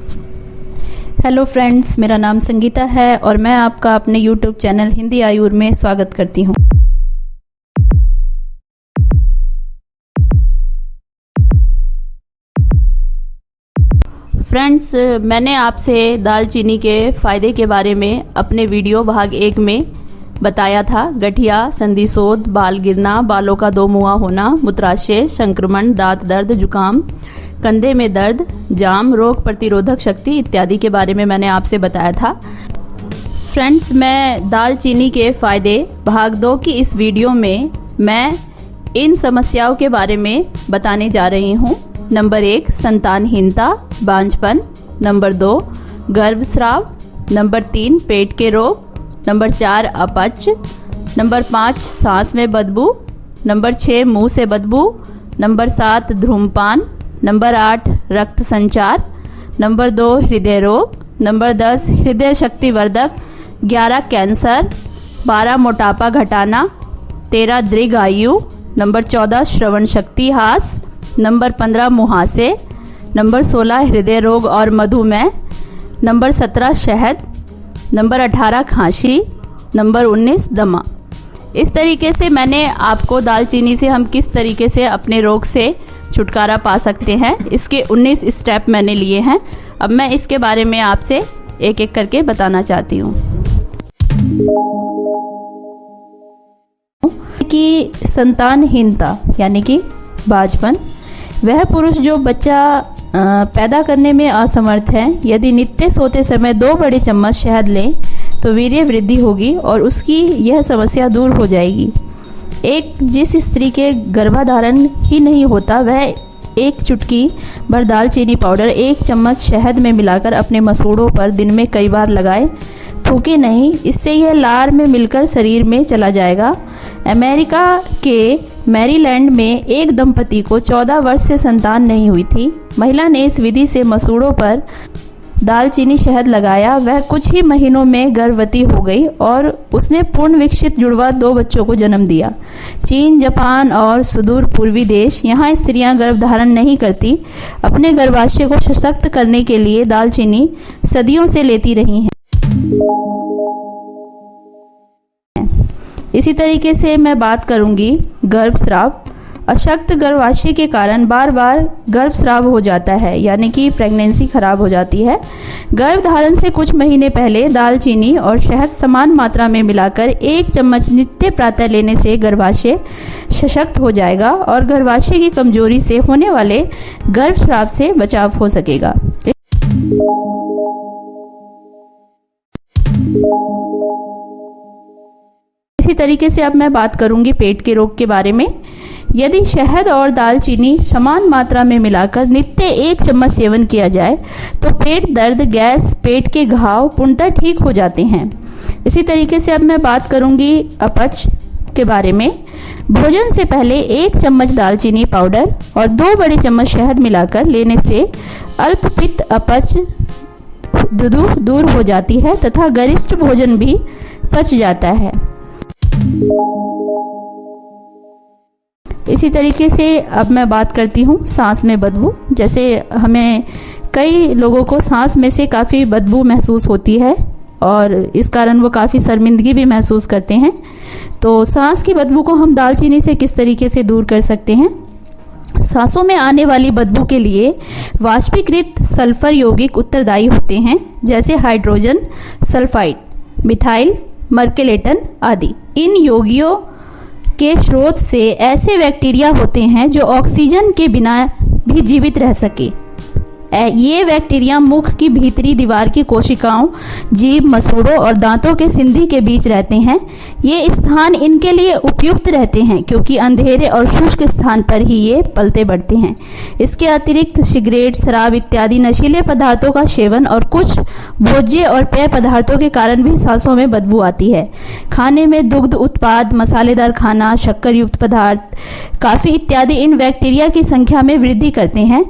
Hello friends, मेरा नाम संगीता है और मैं आपका अपने YouTube चैनल हिंदी आयुर में स्वागत करती हूँ। फ्रेंड्स, मैंने आपसे दालचीनी के फ़ायदे के बारे में अपने वीडियो भाग 1 में बताया था। गठिया, संधिशोथ, बाल गिरना, बालों का दो मुहा होना, मूत्राशय, संक्रमण, दांत दर्द, जुकाम, कंधे में दर्द, जाम, रोग प्रतिरोधक शक्ति इत्यादि के बारे में मैंने आपसे बताया था। फ्रेंड्स, मैं दालचीनी के फ़ायदे भाग 2 की इस वीडियो में मैं इन समस्याओं के बारे में बताने जा रही हूँ। नंबर 1, संतानहीनता, बांझपन। नंबर 2, गर्भस्राव। नंबर 3, पेट के रोग। नंबर 4, अपच। नंबर 5, सांस में बदबू। नंबर 6, मुंह से बदबू। नंबर 7, धूम्रपान। नंबर 8, रक्त संचार। नंबर 2, हृदय रोग। नंबर 10, हृदय शक्तिवर्धक। 11, कैंसर। 12, मोटापा घटाना। 13, दीर्घ आयु। नंबर 14, श्रवण शक्ति ह्रास। नंबर 15, मुहासे। नंबर 16, हृदय रोग और मधुमेह। नंबर 17, शहद। नंबर 18, खांसी। नंबर 19, दमा। इस तरीके से मैंने आपको दालचीनी से हम किस तरीके से अपने रोग से छुटकारा पा सकते हैं, इसके 19 स्टेप मैंने लिए हैं। अब मैं इसके बारे में आपसे एक एक करके बताना चाहती हूँ। कि संतानहीनता यानी कि बांझपन, वह पुरुष जो बच्चा पैदा करने में असमर्थ है, यदि नित्य सोते समय 2 बड़े चम्मच शहद लें तो वीर्य वृद्धि होगी और उसकी यह समस्या दूर हो जाएगी। जिस स्त्री के गर्भाधारण ही नहीं होता, वह 1 चुटकी भर दालचीनी पाउडर 1 चम्मच शहद में मिलाकर अपने मसूड़ों पर दिन में कई बार लगाए, थूके नहीं। इससे यह लार में मिलकर शरीर में चला जाएगा। अमेरिका के मैरीलैंड में एक दंपति को 14 वर्ष से संतान नहीं हुई थी। महिला ने इस विधि से मसूड़ों पर दालचीनी शहद लगाया। वह कुछ ही महीनों में गर्भवती हो गई और उसने पूर्ण विकसित जुड़वा 2 बच्चों को जन्म दिया। चीन, जापान और सुदूर पूर्वी देश, यहाँ स्त्रियां गर्भधारण नहीं करती। अपने गर्भाशय को सशक्त करने के लिए दालचीनी सदियों से लेती रही हैं। इसी तरीके से मैं बात करूंगी गर्भस्राव। अशक्त गर्भाशय के कारण बार बार गर्भस्राव हो जाता है, यानी कि प्रेगनेंसी खराब हो जाती है। गर्भधारण से कुछ महीने पहले दालचीनी और शहद समान मात्रा में मिलाकर 1 चम्मच नित्य प्रातः लेने से गर्भाशय सशक्त हो जाएगा और गर्भाशय की कमजोरी से होने वाले गर्भस्राव से बचाव हो सकेगा। इसी तरीके से अब मैं बात करूंगी पेट के रोग के बारे में। यदि शहद और दालचीनी समान मात्रा में मिलाकर नित्य 1 चम्मच सेवन किया जाए तो पेट दर्द, गैस, पेट के घाव पूर्णतः ठीक हो जाते हैं। इसी तरीके से अब मैं बात करूंगी अपच के बारे में। भोजन से पहले 1 चम्मच दालचीनी पाउडर और 2 बड़े चम्मच शहद मिलाकर लेने से अल्पपित्त अपच दूर हो जाती है तथा गरिष्ठ भोजन भी पच जाता है। इसी तरीके से अब मैं बात करती हूँ सांस में बदबू। जैसे हमें कई लोगों को सांस में से काफ़ी बदबू महसूस होती है और इस कारण वो काफ़ी शर्मिंदगी भी महसूस करते हैं। तो सांस की बदबू को हम दालचीनी से किस तरीके से दूर कर सकते हैं? सांसों में आने वाली बदबू के लिए वाष्पीकृत सल्फर यौगिक उत्तरदायी होते हैं, जैसे हाइड्रोजन सल्फाइड, मिथाइल मर्केलेटन आदि। इन यौगिकों के स्रोत से ऐसे बैक्टीरिया होते हैं जो ऑक्सीजन के बिना भी जीवित रह सके। ये बैक्टीरिया मुख की भीतरी दीवार की कोशिकाओं, जीभ, मसूड़ों और दांतों के संधि के बीच रहते हैं। ये स्थान इनके लिए उपयुक्त रहते हैं क्योंकि अंधेरे और शुष्क स्थान पर ही ये पलते बढ़ते हैं। इसके अतिरिक्त सिगरेट, शराब इत्यादि नशीले पदार्थों का सेवन और कुछ भोज्य और पेय पदार्थों के कारण भी सांसों में बदबू आती है। खाने में दुग्ध उत्पाद, मसालेदार खाना, शक्कर युक्त पदार्थ, कॉफी इत्यादि इन बैक्टीरिया की संख्या में वृद्धि करते हैं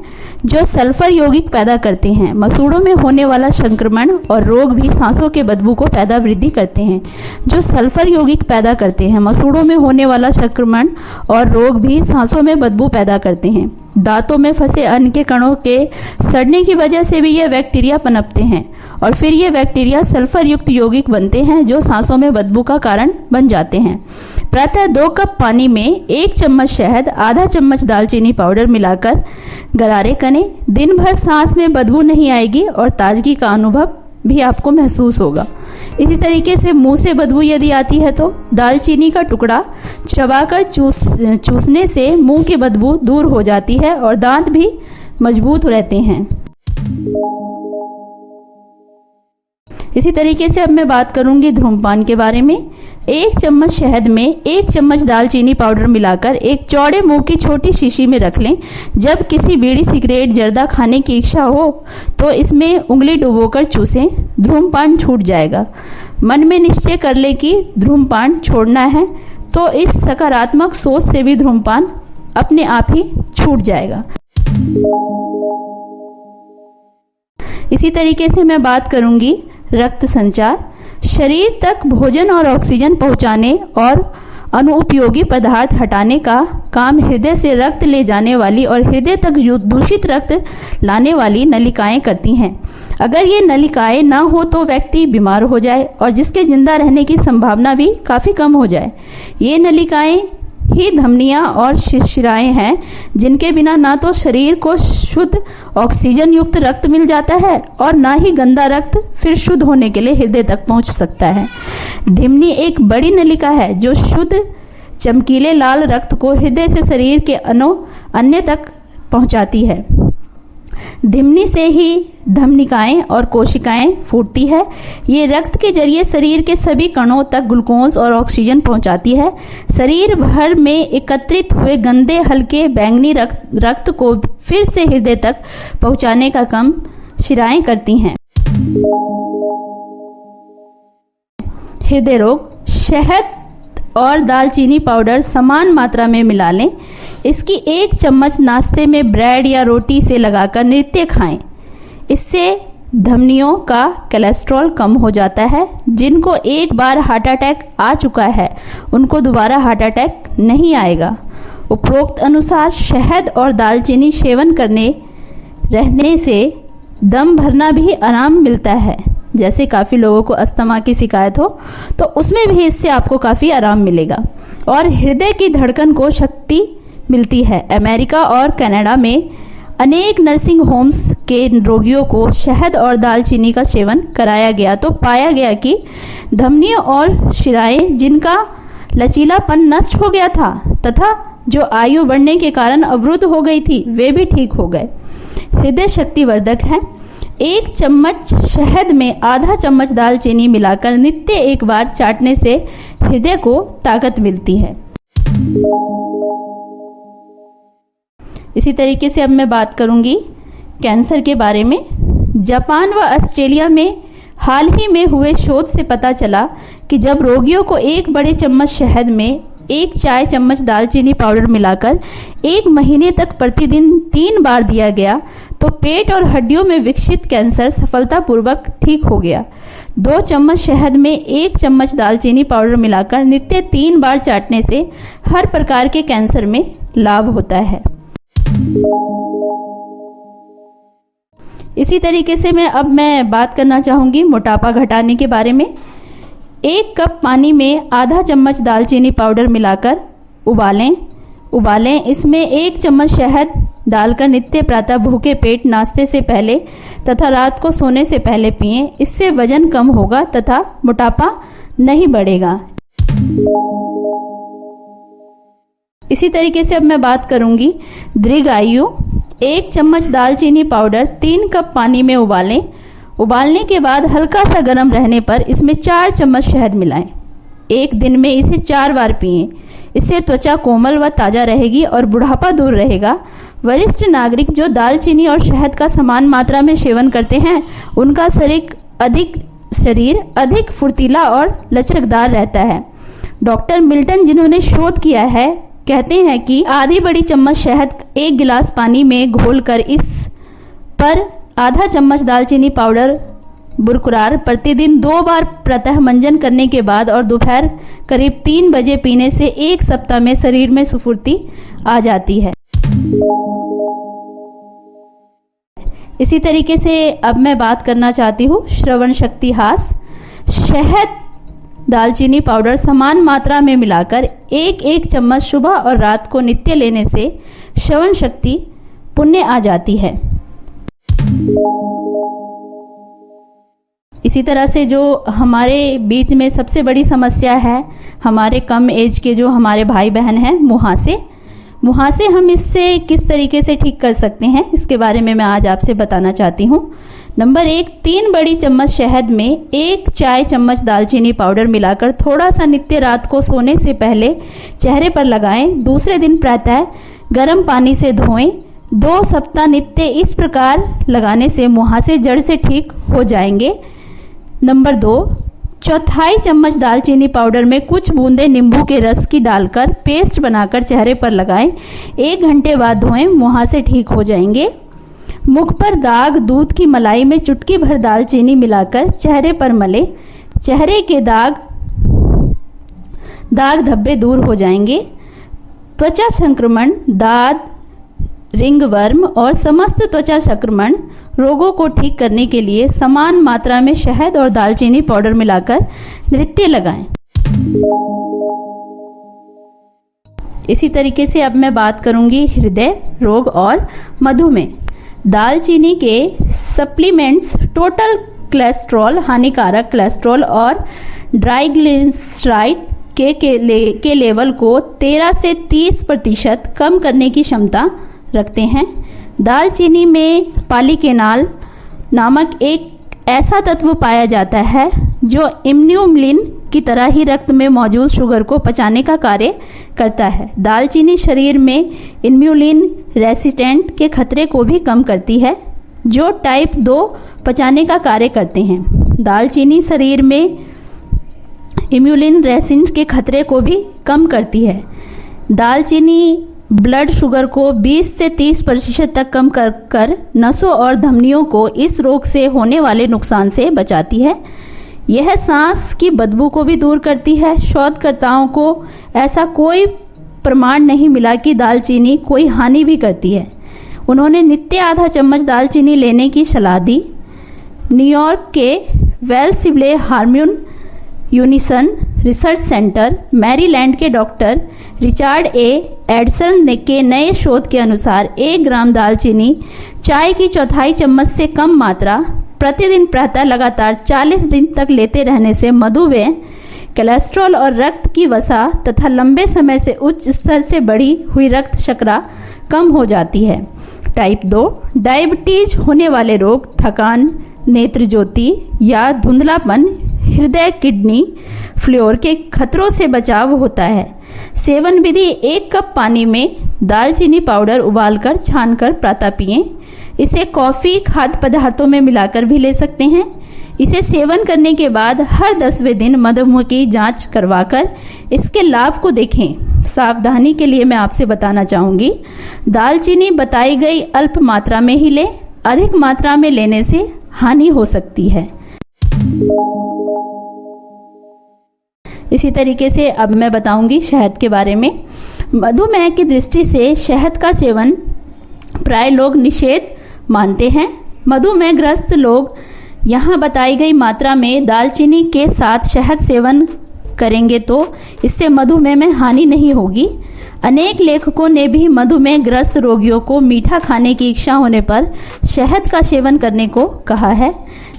जो सल्फर यौगिक पैदा करते हैं। मसूड़ों में होने वाला संक्रमण और रोग भी सांसों के बदबू को पैदा वृद्धि करते हैं। जो सल्फर यौगिक पैदा करते हैं, मसूड़ों में होने वाला संक्रमण और रोग भी सांसों में बदबू पैदा करते हैं। दांतों में फंसे अन्न के कणों के सड़ने की वजह से भी ये बैक्टीरिया पनपते हैं और फिर ये बैक्टीरिया सल्फर युक्त यौगिक बनते हैं जो सांसों में बदबू का कारण बन जाते हैं। प्रातः 2 कप पानी में 1 चम्मच शहद, आधा चम्मच दालचीनी पाउडर मिलाकर गरारे करें। दिन भर सांस में बदबू नहीं आएगी और ताजगी का अनुभव भी आपको महसूस होगा। इसी तरीके से मुंह से बदबू यदि आती है तो दालचीनी का टुकड़ा चबाकर चूसने से मुंह की बदबू दूर हो जाती है और दांत भी मजबूत रहते हैं। इसी तरीके से अब मैं बात करूंगी धूम्रपान के बारे में। 1 चम्मच शहद में 1 चम्मच दालचीनी पाउडर मिलाकर एक चौड़े मुंह की छोटी शीशी में रख लें। जब किसी बीड़ी, सिगरेट, जर्दा खाने की इच्छा हो तो इसमें उंगली डुबोकर चूसें, धूम्रपान छूट जाएगा। मन में निश्चय कर ले कि धूम्रपान छोड़ना है तो इस सकारात्मक सोच से भी धूम्रपान अपने आप ही छूट जाएगा। इसी तरीके से मैं बात करूंगी रक्त संचार। शरीर तक भोजन और ऑक्सीजन पहुंचाने और अनुपयोगी पदार्थ हटाने का काम हृदय से रक्त ले जाने वाली और हृदय तक दूषित रक्त लाने वाली नलिकाएं करती हैं। अगर ये नलिकाएं ना हो तो व्यक्ति बीमार हो जाए और जिसके जिंदा रहने की संभावना भी काफ़ी कम हो जाए। ये नलिकाएं ही धमनियां और शिराएं हैं जिनके बिना ना तो शरीर को शुद्ध ऑक्सीजन युक्त रक्त मिल जाता है और ना ही गंदा रक्त फिर शुद्ध होने के लिए हृदय तक पहुंच सकता है। धमनी एक बड़ी नलिका है जो शुद्ध चमकीले लाल रक्त को हृदय से शरीर के अन्य तक पहुंचाती है। धमनी से ही धमनिकाएं और कोशिकाएं फूटती है। ये रक्त के जरिए शरीर के सभी कणों तक ग्लूकोज और ऑक्सीजन पहुंचाती है। शरीर भर में एकत्रित हुए गंदे हल्के बैंगनी रक्त को फिर से हृदय तक पहुंचाने का काम शिराएं करती हैं। हृदय रोग। शहद और दालचीनी पाउडर समान मात्रा में मिला लें। इसकी 1 चम्मच नाश्ते में ब्रेड या रोटी से लगाकर नित्य खाएं। इससे धमनियों का कोलेस्ट्रॉल कम हो जाता है। जिनको एक बार हार्ट अटैक आ चुका है उनको दोबारा हार्ट अटैक नहीं आएगा। उपरोक्त अनुसार शहद और दालचीनी सेवन रहने से दम भरना भी आराम मिलता है। जैसे काफ़ी लोगों को अस्थमा की शिकायत हो तो उसमें भी इससे आपको काफ़ी आराम मिलेगा और हृदय की धड़कन को शक्ति मिलती है। अमेरिका और कनाडा में अनेक नर्सिंग होम्स के रोगियों को शहद और दालचीनी का सेवन कराया गया तो पाया गया कि धमनियों और शिराएं जिनका लचीलापन नष्ट हो गया था तथा जो आयु बढ़ने के कारण अवरुद्ध हो गई थी वे भी ठीक हो गए। हृदय शक्तिवर्धक है। 1 चम्मच शहद में आधा चम्मच दालचीनी मिलाकर नित्य एक बार चाटने से हृदय को ताकत मिलती है। इसी तरीके से अब मैं बात करूंगी कैंसर के बारे में। जापान व ऑस्ट्रेलिया में हाल ही में हुए शोध से पता चला कि जब रोगियों को 1 बड़े चम्मच शहद में 1 चाय चम्मच दालचीनी पाउडर मिलाकर 1 महीने तक प्रतिदिन 3 बार दिया गया तो पेट और हड्डियों में विकसित कैंसर सफलतापूर्वक ठीक हो गया। 2 चम्मच शहद में 1 चम्मच दालचीनी पाउडर मिलाकर नित्य 3 बार चाटने से हर प्रकार के कैंसर में लाभ होता है। इसी तरीके से मैं बात करना चाहूँगी मोटापा घटाने के बारे में। 1 कप पानी में आधा चम्मच दालचीनी पाउडर मिलाकर उबालें। इसमें 1 चम्मच शहद डालकर नित्य प्रातः भूखे पेट नाश्ते से पहले तथा रात को सोने से पहले पिएं। इससे वजन कम होगा तथा मोटापा नहीं बढ़ेगा। इसी तरीके से अब मैं बात करूंगी दीर्घायु। 1 चम्मच दालचीनी पाउडर 3 कप पानी में उबालने के बाद हल्का सा गर्म रहने पर इसमें 4 चम्मच शहद मिलाएं। 1 दिन में इसे 4 बार पिएं। इससे त्वचा कोमल व ताज़ा रहेगी और बुढ़ापा दूर रहेगा। वरिष्ठ नागरिक जो दालचीनी और शहद का समान मात्रा में सेवन करते हैं उनका शरीर अधिक फुर्तीला और लचकदार रहता है। डॉक्टर मिल्टन जिन्होंने शोध किया है कहते हैं कि आधी बड़ी चम्मच शहद 1 गिलास पानी में घोलकर इस पर आधा चम्मच दालचीनी पाउडर बरकरार प्रतिदिन 2 बार प्रातः मंजन करने के बाद और दोपहर करीब 3 बजे पीने से 1 सप्ताह में शरीर में स्फूर्ति आ जाती है। इसी तरीके से अब मैं बात करना चाहती हूँ श्रवण शक्ति हास। शहद दालचीनी पाउडर समान मात्रा में मिलाकर 1-1 चम्मच सुबह और रात को नित्य लेने से श्रवण शक्ति पुण्य आ जाती है। इसी तरह से जो हमारे बीच में सबसे बड़ी समस्या है, हमारे कम एज के जो हमारे भाई बहन हैं, मुहासे हम इससे किस तरीके से ठीक कर सकते हैं, इसके बारे में मैं आज आपसे बताना चाहती हूँ। नंबर 1, 3 बड़ी चम्मच शहद में 1 चाय चम्मच दालचीनी पाउडर मिलाकर थोड़ा सा नित्य रात को सोने से पहले चेहरे पर लगाएं। दूसरे दिन प्रातः गर्म पानी से धोएं। 2 सप्ताह नित्य इस प्रकार लगाने से मुहासे जड़ से ठीक हो जाएंगे। नंबर 2, 1/4 चम्मच दालचीनी पाउडर में कुछ बूंदे नींबू के रस की डालकर पेस्ट बनाकर चेहरे पर लगाएं। 1 घंटे बाद धोएं, मुहासे ठीक हो जाएंगे। मुख पर दाग दूध की मलाई में चुटकी भर दालचीनी मिलाकर चेहरे पर मलें। चेहरे के दाग धब्बे दूर हो जाएंगे। त्वचा संक्रमण, दाद, रिंगवर्म और समस्त त्वचा संक्रमण रोगों को ठीक करने के लिए समान मात्रा में शहद और दालचीनी पाउडर मिलाकर नित्य लगाएं। इसी तरीके से अब मैं बात करूंगी हृदय रोग और मधुमेह। दालचीनी के सप्लीमेंट्स टोटल कोलेस्ट्रॉल, हानिकारक कोलेस्ट्रॉल और ट्राइग्लिसराइड के लेवल को 13 से 30% कम करने की क्षमता रखते हैं। दालचीनी में पॉलीफेनॉल नामक एक ऐसा तत्व पाया जाता है जो इम्यूनोग्लोबुलिन की तरह ही रक्त में मौजूद शुगर को पचाने का कार्य करता है। दालचीनी शरीर में इन्सुलिन रेसिस्टेंट के खतरे को भी कम करती है, जो टाइप 2 पचाने का कार्य करते हैं। दालचीनी शरीर में इन्सुलिन रेसिस्टेंट के खतरे को भी कम करती है। दालचीनी ब्लड शुगर को 20 से 30% तक कम कर नसों और धमनियों को इस रोग से होने वाले नुकसान से बचाती है। यह सांस की बदबू को भी दूर करती है। शोधकर्ताओं को ऐसा कोई प्रमाण नहीं मिला कि दालचीनी कोई हानि भी करती है। उन्होंने नित्य आधा चम्मच दालचीनी लेने की सलाह दी। न्यूयॉर्क के Wellsville Harmon unison research centre, Maryland के डॉक्टर रिचर्ड एडसन के नए शोध के अनुसार 1 ग्राम दालचीनी चाय की 1/4 चम्मच से कम मात्रा प्रतिदिन प्रातः लगातार 40 दिन तक लेते रहने से मधुमेह, कोलेस्ट्रॉल और रक्त की वसा तथा लंबे समय से उच्च स्तर से बढ़ी हुई रक्त शर्करा कम हो जाती है। टाइप 2 डायबिटीज होने वाले रोग, थकान, नेत्र ज्योति या धुंधलापन, हृदय, किडनी फ्लोर के खतरों से बचाव होता है। सेवन विधि: 1 कप पानी में दालचीनी पाउडर उबालकर छानकर प्रातः पिएं। इसे कॉफ़ी, खाद्य पदार्थों में मिलाकर भी ले सकते हैं। इसे सेवन करने के बाद हर 10वें दिन मधुमेह की जांच करवाकर इसके लाभ को देखें। सावधानी के लिए मैं आपसे बताना चाहूँगी, दालचीनी बताई गई अल्प मात्रा में ही लें। अधिक मात्रा में लेने से हानि हो सकती है। इसी तरीके से अब मैं बताऊंगी शहद के बारे में। मधुमेह की दृष्टि से शहद का सेवन प्राय लोग निषेध मानते हैं। मधुमेह ग्रस्त लोग यहाँ बताई गई मात्रा में दालचीनी के साथ शहद सेवन करेंगे तो इससे मधुमेह में हानि नहीं होगी। अनेक लेखकों ने भी मधुमेह ग्रस्त रोगियों को मीठा खाने की इच्छा होने पर शहद का सेवन करने को कहा है।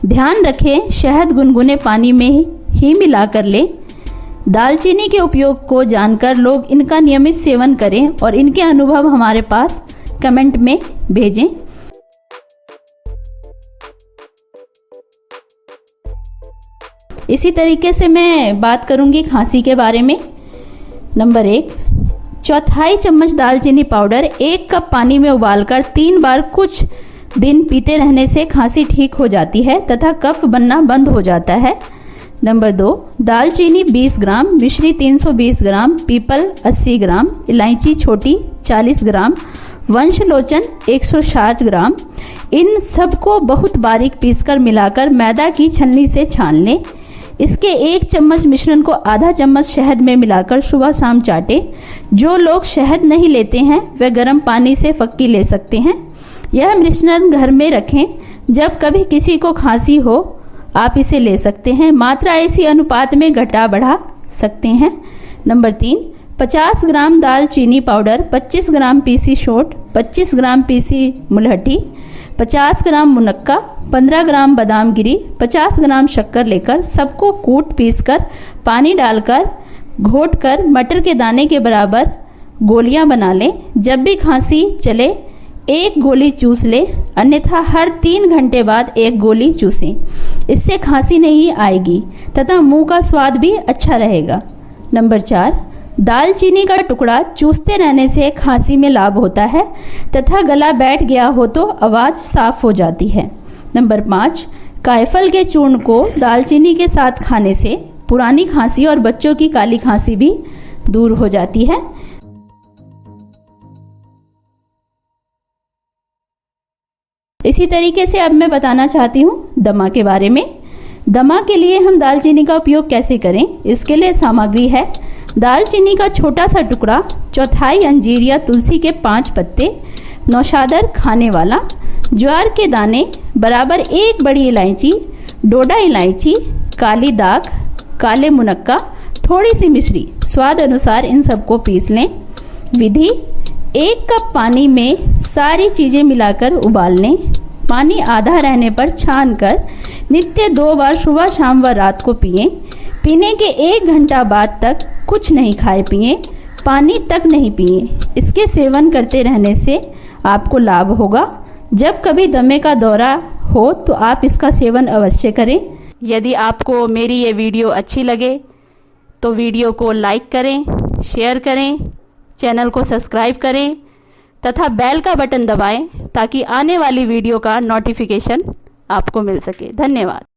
ध्यान रखें, शहद गुनगुने पानी में ही मिलाकर लें। दालचीनी के उपयोग को जानकर लोग इनका नियमित सेवन करें और इनके अनुभव हमारे पास कमेंट में भेजें। इसी तरीके से मैं बात करूंगी खांसी के बारे में। नंबर 1, 1/4 चम्मच दालचीनी पाउडर 1 कप पानी में उबालकर 3 बार कुछ दिन पीते रहने से खांसी ठीक हो जाती है तथा कफ बनना बंद हो जाता है। नंबर 2, दालचीनी 20 ग्राम, मिश्री 320 ग्राम, पीपल 80 ग्राम, इलायची छोटी 40 ग्राम, वंशलोचन 160 ग्राम। इन सबको बहुत बारीक पीसकर मिलाकर मैदा की छलनी से छान लें। इसके 1 चम्मच मिश्रण को आधा चम्मच शहद में मिलाकर सुबह शाम चाटें। जो लोग शहद नहीं लेते हैं वे गर्म पानी से फक्की ले सकते हैं। यह मिश्रण घर में रखें। जब कभी किसी को खांसी हो आप इसे ले सकते हैं। मात्रा इसी अनुपात में घटा बढ़ा सकते हैं। नंबर 3, 50 ग्राम दालचीनी पाउडर, 25 ग्राम पीसी शोट, 25 ग्राम पीसी मुलहठी, 50 ग्राम मुनक्का, 15 ग्राम बादाम गिरी, 50 ग्राम शक्कर लेकर सबको कूट पीसकर पानी डालकर घोटकर मटर के दाने के बराबर गोलियां बना लें। जब भी खांसी चले 1 गोली चूस ले, अन्यथा हर 3 घंटे बाद 1 गोली चूसें। इससे खांसी नहीं आएगी तथा मुंह का स्वाद भी अच्छा रहेगा। नंबर 4, दालचीनी का टुकड़ा चूसते रहने से खांसी में लाभ होता है तथा गला बैठ गया हो तो आवाज़ साफ हो जाती है। नंबर 5, कायफल के चूर्ण को दालचीनी के साथ खाने से पुरानी खांसी और बच्चों की काली खांसी भी दूर हो जाती है। इसी तरीके से अब मैं बताना चाहती हूँ दमा के बारे में। दमा के लिए हम दालचीनी का उपयोग कैसे करें, इसके लिए सामग्री है दालचीनी का छोटा सा टुकड़ा, 1/4 अंजीर या तुलसी के 5 पत्ते, नौशादर खाने वाला, ज्वार के दाने बराबर 1 बड़ी इलायची, डोडा इलायची, काली दाख, काले मुनक्का, थोड़ी सी मिश्री, स्वाद अनुसार इन सबको पीस लें। विधि: 1 कप पानी में सारी चीज़ें मिलाकर उबाल लें। पानी आधा रहने पर छान कर नित्य 2 बार सुबह शाम व रात को पिएं। पीने के 1 घंटा बाद तक कुछ नहीं खाए पिएं, पानी तक नहीं पिएं। इसके सेवन करते रहने से आपको लाभ होगा। जब कभी दमे का दौरा हो तो आप इसका सेवन अवश्य करें। यदि आपको मेरी ये वीडियो अच्छी लगे तो वीडियो को लाइक करें, शेयर करें, चैनल को सब्सक्राइब करें तथा बेल का बटन दबाएं ताकि आने वाली वीडियो का नोटिफिकेशन आपको मिल सके। धन्यवाद।